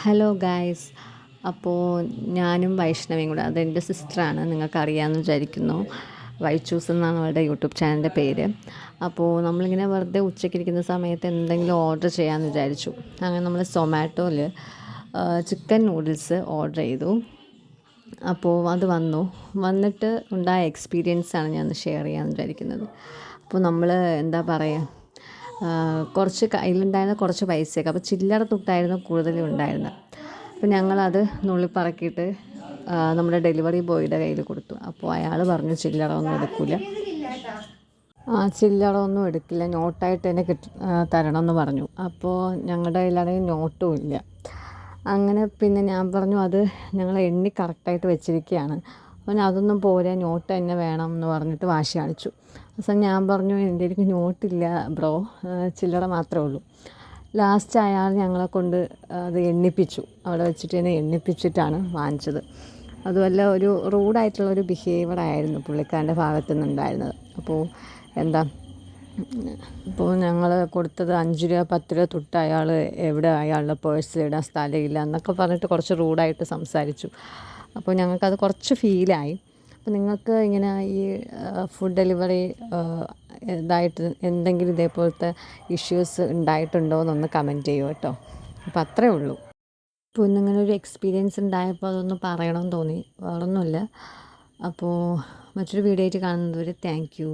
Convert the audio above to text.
Hello guys. അപ്പോൾ ഞാനും വൈഷ്ണവിയും കൂടെ, അതെൻ്റെ സിസ്റ്ററാണ്, നിങ്ങൾക്കറിയാമെന്ന് വിചാരിക്കുന്നു. വൈച്ചൂസ് എന്നാണ് അവളുടെ യൂട്യൂബ് ചാനലിൻ്റെ പേര്. അപ്പോൾ നമ്മളിങ്ങനെ വെറുതെ ഉച്ചയ്ക്കിരിക്കുന്ന സമയത്ത് എന്തെങ്കിലും ഓർഡർ ചെയ്യാമെന്ന് വിചാരിച്ചു. അങ്ങനെ നമ്മൾ സൊമാറ്റോയിൽ ചിക്കൻ നൂഡിൽസ് ഓർഡർ ചെയ്തു. അപ്പോൾ അത് വന്നിട്ട് ഉണ്ടായ എക്സ്പീരിയൻസാണ് ഞാൻ ഷെയർ ചെയ്യാമെന്ന് വിചാരിക്കുന്നത്. അപ്പോൾ നമ്മൾ എന്താ പറയുക, കുറച്ച് കയ്യിലുണ്ടായിരുന്ന കുറച്ച് പൈസയൊക്കെ, അപ്പോൾ ചില്ലറ തുട്ടായിരുന്നു കൂടുതലും ഉണ്ടായിരുന്നത്. അപ്പോൾ ഞങ്ങളത് നുള്ളിപ്പറക്കിയിട്ട് നമ്മുടെ ഡെലിവറി ബോയുടെ കയ്യിൽ കൊടുത്തു. അപ്പോൾ അയാൾ പറഞ്ഞു ചില്ലറ ഒന്നും എടുക്കില്ല, ചില്ലറ ഒന്നും എടുക്കില്ല, നോട്ടായിട്ട് തന്നെ തരണമെന്ന് പറഞ്ഞു. അപ്പോൾ ഞങ്ങളുടെ കയ്യിലാണെങ്കിൽ നോട്ടും ഇല്ല. അങ്ങനെ പിന്നെ ഞാൻ പറഞ്ഞു അത് ഞങ്ങൾ എണ്ണി കറക്റ്റായിട്ട് വെച്ചിരിക്കുകയാണ്, അപ്പോൾ അതൊന്നും പോരാ, നോട്ട് തന്നെ വേണം എന്ന് പറഞ്ഞിട്ട് വാശി കാണിച്ചു. അവസാനം ഞാൻ പറഞ്ഞു എൻ്റെ എനിക്ക് നോട്ടില്ല ബ്രോ, ചില്ലറ മാത്രമേ ഉള്ളൂ. ലാസ്റ്റ് അയാൾ ഞങ്ങളെ കൊണ്ട് അത് എണ്ണിപ്പിച്ചു, അവിടെ വെച്ചിട്ട് തന്നെ എണ്ണിപ്പിച്ചിട്ടാണ് വാങ്ങിച്ചത്. അതുമല്ല, ഒരു റൂഡായിട്ടുള്ളൊരു ബിഹേവിയറായിരുന്നു പുള്ളിക്കാരൻ്റെ ഭാഗത്തു നിന്നുണ്ടായിരുന്നത്. അപ്പോൾ ഞങ്ങൾ കൊടുത്തത് 5 രൂപ 10 രൂപ തൊട്ട് അയാൾ എവിടെ അയാളുടെ പേഴ്സിലിടാൻ സ്ഥലമില്ല എന്നൊക്കെ പറഞ്ഞിട്ട് കുറച്ച് റൂഡായിട്ട് സംസാരിച്ചു. അപ്പോൾ ഞങ്ങൾക്കത് കുറച്ച് ഫീലായി. അപ്പോൾ നിങ്ങൾക്ക് ഇങ്ങനെ ഈ ഫുഡ് ഡെലിവറി ഇതായിട്ട് എന്തെങ്കിലും ഇതേപോലത്തെ ഇഷ്യൂസ് ഉണ്ടായിട്ടുണ്ടോ എന്നൊന്ന് കമൻറ്റ് ചെയ്യുമോ കേട്ടോ. അപ്പോൾ അത്രേ ഉള്ളൂ. അപ്പോൾ ഇന്നിങ്ങനെ ഒരു എക്സ്പീരിയൻസ് ഉണ്ടായപ്പോൾ അതൊന്ന് പറയണമെന്ന് തോന്നി, വേറൊന്നുമില്ല. അപ്പോൾ മറ്റൊരു വീഡിയോ ആയിട്ട് കാണുന്നത് വരെ താങ്ക് യു.